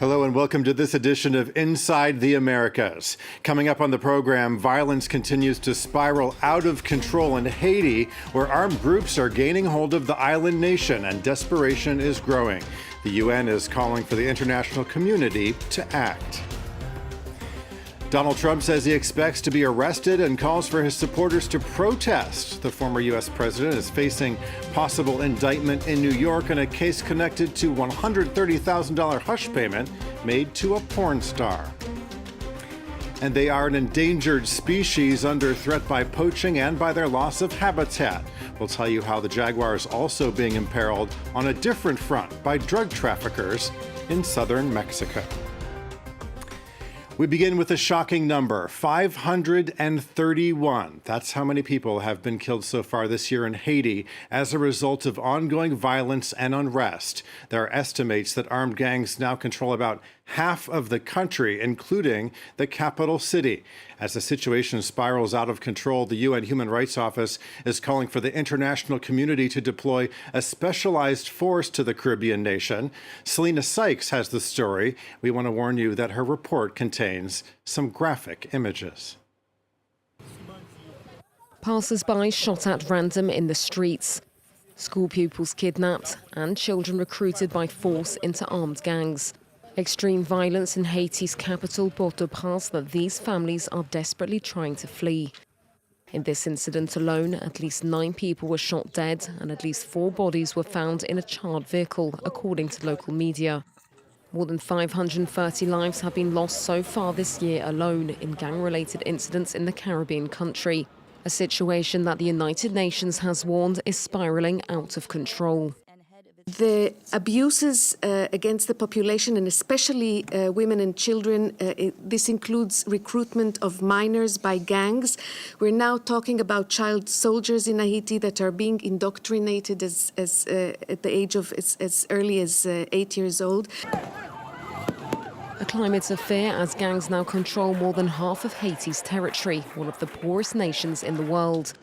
Hello and welcome to this edition of Inside the Americas. Coming up on the program, violence continues to spiral out of control in Haiti, where armed groups are gaining hold of the island nation and desperation is growing. The UN is calling for the international community to act. Donald Trump says he expects to be arrested and calls for his supporters to protest. The former U.S. president is facing possible indictment in New York in a case connected to $130,000 hush payment made to a porn star. And they are an endangered species under threat by poaching and by their loss of habitat. We'll tell you how the Jaguar is also being imperiled on a different front by drug traffickers in southern Mexico. We begin with a shocking number, 531. That's how many people have been killed so far this year in Haiti as a result of ongoing violence and unrest. There are estimates that armed gangs now control about half of the country, including the capital city. As the situation spirals out of control, the UN Human Rights Office is calling for the international community to deploy a specialized force to the Caribbean nation. Selena Sykes has the story. We want to warn you that her report contains some graphic images. Passers-by shot at random in the streets, school pupils kidnapped, and children recruited by force into armed gangs. Extreme violence in Haiti's capital, Port-au-Prince, that these families are desperately trying to flee. In this incident alone, at least 9 people were shot dead and at least 4 bodies were found in a charred vehicle, according to local media. More than 530 lives have been lost so far this year alone in gang-related incidents in the Caribbean country, a situation that the United Nations has warned is spiraling out of control. The abuses against the population, and especially women and children, this includes recruitment of minors by gangs. We're now talking about child soldiers in Haiti that are being indoctrinated at the age of as early as 8 years old. A climate of fear as gangs now control more than half of Haiti's territory, one of the poorest nations in the world.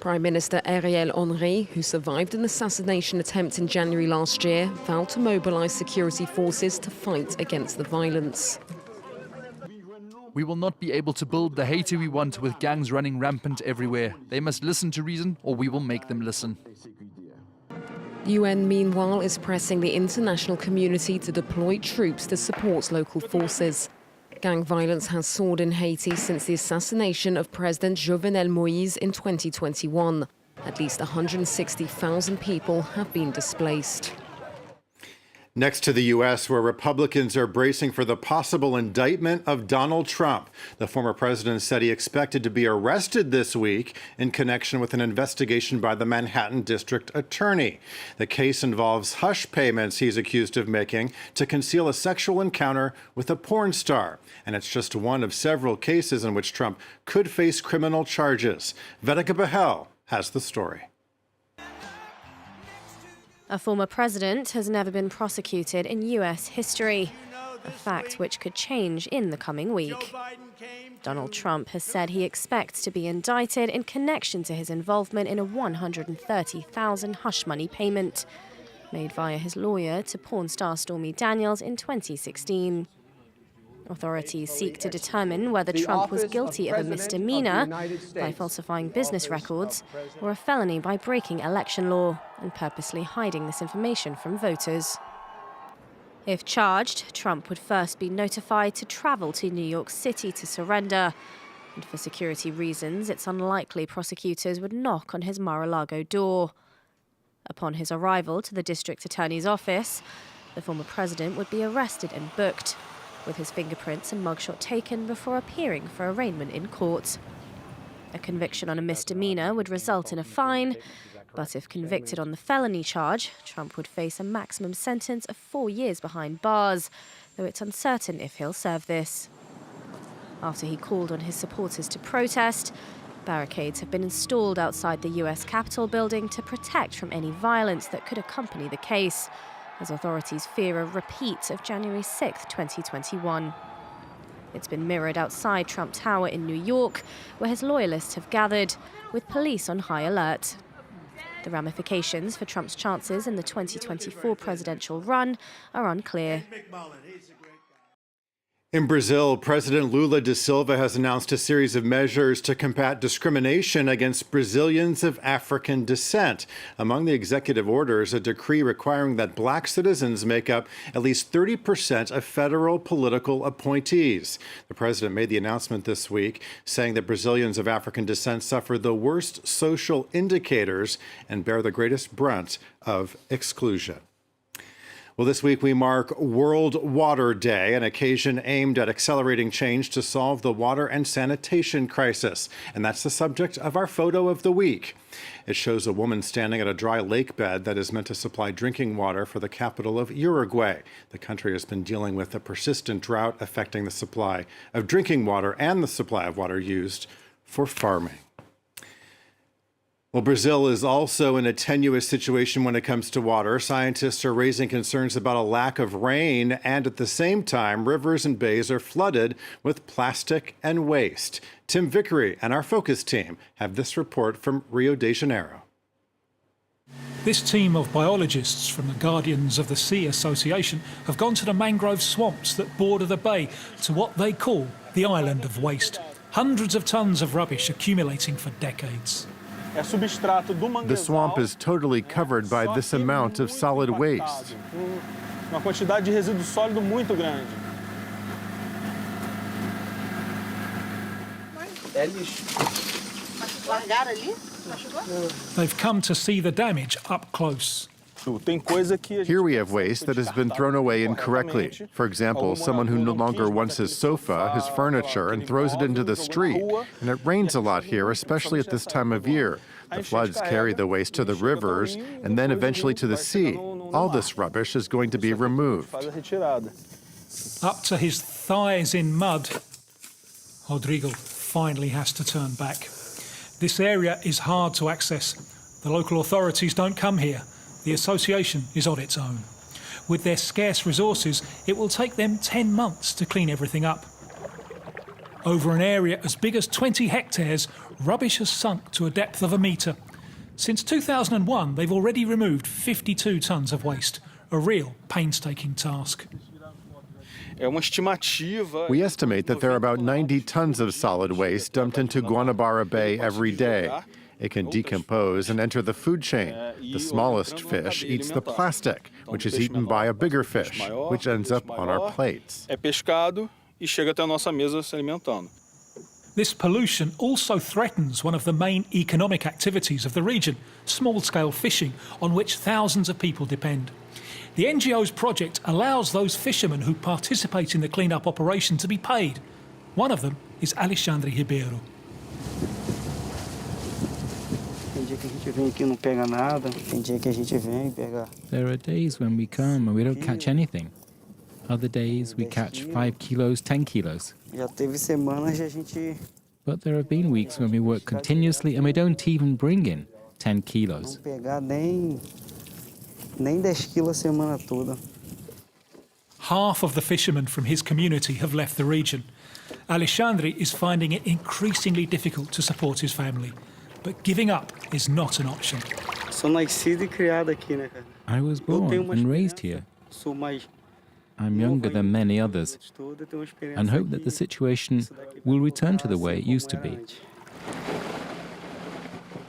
Prime Minister Ariel Henry, who survived an assassination attempt in January last year, vowed to mobilize security forces to fight against the violence. We will not be able to build the Haiti we want with gangs running rampant everywhere. They must listen to reason, or we will make them listen. The UN, meanwhile, is pressing the international community to deploy troops to support local forces. Gang violence has soared in Haiti since the assassination of President Jovenel Moïse in 2021. At least 160,000 people have been displaced. Next to the U.S., where Republicans are bracing for the possible indictment of Donald Trump. The former president said he expected to be arrested this week in connection with an investigation by the Manhattan District Attorney. The case involves hush payments he's accused of making to conceal a sexual encounter with a porn star. And it's just one of several cases in which Trump could face criminal charges. Vedika Bahel has the story. A former president has never been prosecuted in U.S. history, a fact which could change in the coming week. Donald Trump has said he expects to be indicted in connection to his involvement in a $130,000 hush money payment made via his lawyer to porn star Stormy Daniels in 2016. Authorities seek to determine whether Trump was guilty of a misdemeanor by falsifying business records or a felony by breaking election law and purposely hiding this information from voters. If charged, Trump would first be notified to travel to New York City to surrender. And for security reasons, it's unlikely prosecutors would knock on his Mar-a-Lago door. Upon his arrival to the district attorney's office, the former president would be arrested and booked, with his fingerprints and mugshot taken before appearing for arraignment in court. A conviction on a misdemeanor would result in a fine, but if convicted on the felony charge, Trump would face a maximum sentence of 4 years behind bars, though it's uncertain if he'll serve this. After he called on his supporters to protest, barricades have been installed outside the U.S. Capitol building to protect from any violence that could accompany the case, as authorities fear a repeat of January 6, 2021. It's been mirrored outside Trump Tower in New York, where his loyalists have gathered, with police on high alert. The ramifications for Trump's chances in the 2024 presidential run are unclear. In Brazil, President Lula da Silva has announced a series of measures to combat discrimination against Brazilians of African descent. Among the executive orders, a decree requiring that black citizens make up at least 30% of federal political appointees. The president made the announcement this week, saying that Brazilians of African descent suffer the worst social indicators and bear the greatest brunt of exclusion. Well, this week we mark World Water Day, an occasion aimed at accelerating change to solve the water and sanitation crisis. And that's the subject of our photo of the week. It shows a woman standing at a dry lake bed that is meant to supply drinking water for the capital of Uruguay. The country has been dealing with a persistent drought affecting the supply of drinking water and the supply of water used for farming. Well, Brazil is also in a tenuous situation when it comes to water. Scientists are raising concerns about a lack of rain, and at the same time, rivers and bays are flooded with plastic and waste. Tim Vickery and our Focus team have this report from Rio de Janeiro. This team of biologists from the Guardians of the Sea Association have gone to the mangrove swamps that border the bay to what they call the island of waste. Hundreds of tons of rubbish accumulating for decades. The swamp is totally covered by this amount of solid waste. They've come to see the damage up close. Here we have waste that has been thrown away incorrectly. For example, someone who no longer wants his sofa, his furniture, and throws it into the street. And it rains a lot here, especially at this time of year. The floods carry the waste to the rivers and then eventually to the sea. All this rubbish is going to be removed. Up to his thighs in mud, Rodrigo finally has to turn back. This area is hard to access. The local authorities don't come here. The association is on its own. With their scarce resources, it will take them 10 months to clean everything up. Over an area as big as 20 hectares, rubbish has sunk to a depth of a metre. Since 2001, they've already removed 52 tonnes of waste, a real painstaking task. We estimate that there are about 90 tons of solid waste dumped into Guanabara Bay every day. It can decompose and enter the food chain. The smallest fish eats the plastic, which is eaten by a bigger fish, which ends up on our plates. This pollution also threatens one of the main economic activities of the region, small-scale fishing, on which thousands of people depend. The NGO's project allows those fishermen who participate in the clean-up operation to be paid. One of them is Alexandre Ribeiro. There are days when we come and we don't catch anything. Other days we catch 5 kilos, 10 kilos. But there have been weeks when we work continuously and we don't even bring in 10 kilos. Half of the fishermen from his community have left the region. Alexandre is finding it increasingly difficult to support his family. But giving up is not an option. I was born and raised here. I'm younger than many others and hope that the situation will return to the way it used to be.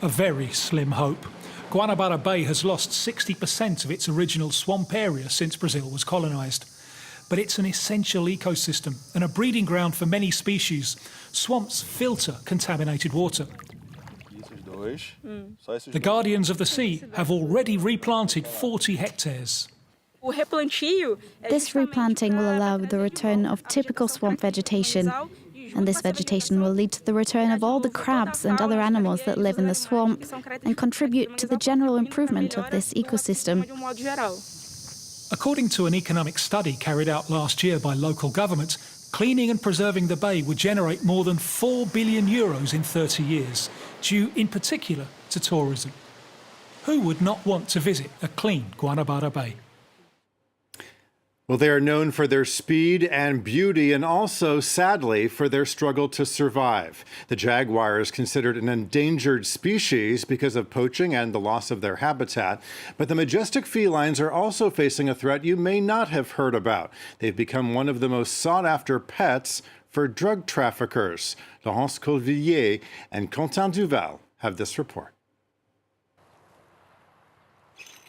A very slim hope. Guanabara Bay has lost 60% of its original swamp area since Brazil was colonised. But it's an essential ecosystem and a breeding ground for many species. Swamps filter contaminated water. The Guardians of the Sea have already replanted 40 hectares. This replanting will allow the return of typical swamp vegetation, and this vegetation will lead to the return of all the crabs and other animals that live in the swamp and contribute to the general improvement of this ecosystem. According to an economic study carried out last year by local governments, cleaning and preserving the bay would generate more than €4 billion in 30 years, due in particular to tourism. Who would not want to visit a clean Guanabara Bay? Well, they are known for their speed and beauty and also, sadly, for their struggle to survive. The jaguar is considered an endangered species because of poaching and the loss of their habitat. But the majestic felines are also facing a threat you may not have heard about. They've become one of the most sought-after pets for drug traffickers. Laurence Colvillier and Quentin Duval have this report.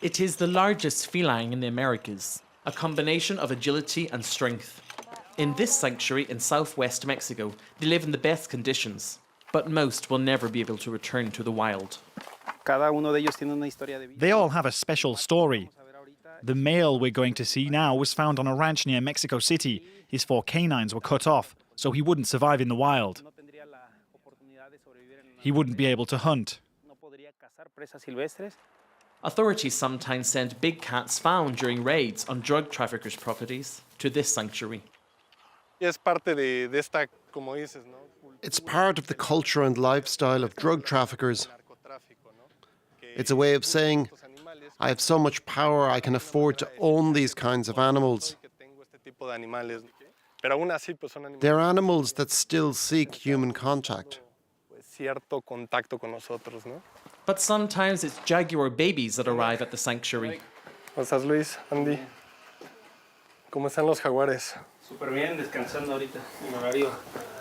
It is the largest feline in the Americas, a combination of agility and strength. In this sanctuary in southwest Mexico, they live in the best conditions, but most will never be able to return to the wild. They all have a special story. The male we're going to see now was found on a ranch near Mexico City. His 4 canines were cut off, so he wouldn't survive in the wild. He wouldn't be able to hunt. Authorities sometimes send big cats found during raids on drug traffickers' properties to this sanctuary. It's part of the culture and lifestyle of drug traffickers. It's a way of saying, I have so much power, I can afford to own these kinds of animals. They're animals that still seek human contact. But sometimes it's jaguar babies that arrive at the sanctuary. ¿Cómo estás, Luis? Andy? ¿Cómo están los jaguares? Súper bien, descansando ahorita en horario.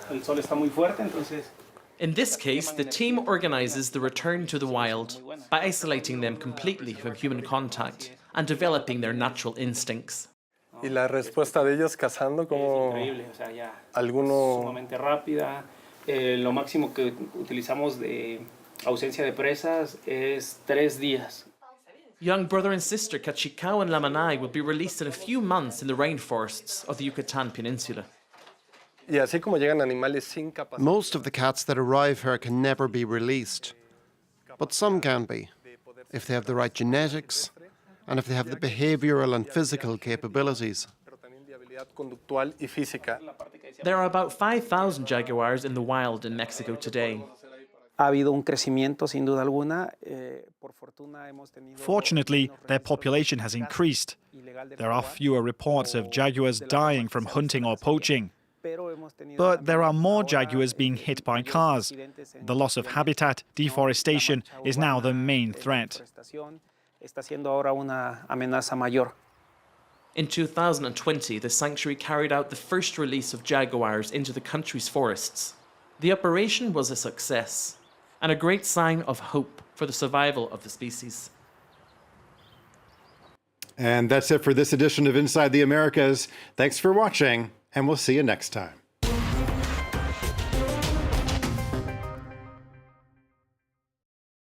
El sol está muy fuerte, entonces. In this case, the team organizes the return to the wild by isolating them completely from human contact and developing their natural instincts. Y la respuesta de ellos cazando como Increíble, o sea, ya alguno sumamente rápida. Lo máximo que utilizamos de ausencia de presas es 3 días. Young brother and sister Cachicao and Lamanai will be released in a few months in the rainforests of the Yucatan Peninsula. Y así como llegan animales sin capacidad. Most of the cats that arrive here can never be released, but some can be, if they have the right genetics and if they have the behavioral and physical capabilities. There are about 5,000 jaguars in the wild in Mexico today. Fortunately, their population has increased. There are fewer reports of jaguars dying from hunting or poaching. But there are more jaguars being hit by cars. The loss of habitat, deforestation, is now the main threat. In 2020, the sanctuary carried out the first release of jaguars into the country's forests. The operation was a success and a great sign of hope for the survival of the species. And that's it for this edition of Inside the Americas. Thanks for watching, and we'll see you next time.